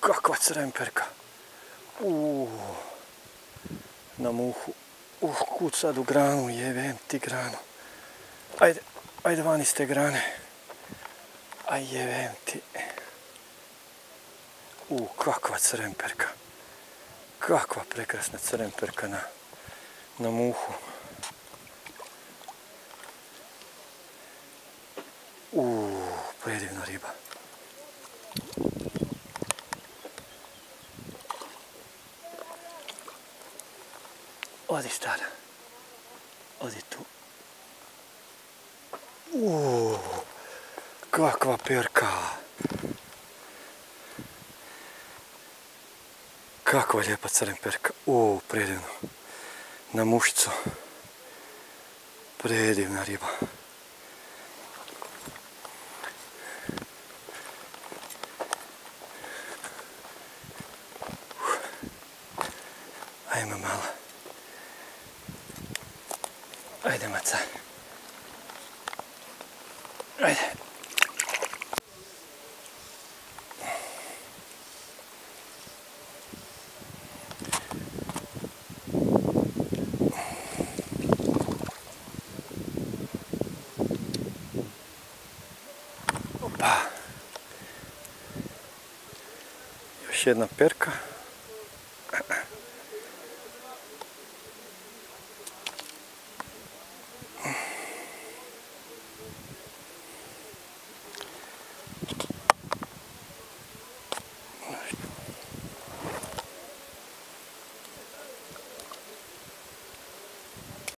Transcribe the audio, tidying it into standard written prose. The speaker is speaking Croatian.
Kakva cremperka. Na muhu. Kud sad u granu, jebem ti granu. Ajde van iz te grane. Aj jebem ti. Kakva cremperka. Kakva prekrasna cremperka na muhu. Predivna riba. Odi stara. Odi tu. Kakva perka. Kakva lijepa cremperka. Predivno. Na mušicu. Predivna riba. Ajmo malo. Ajde maca. Ajde. Opa. Još jedna perka.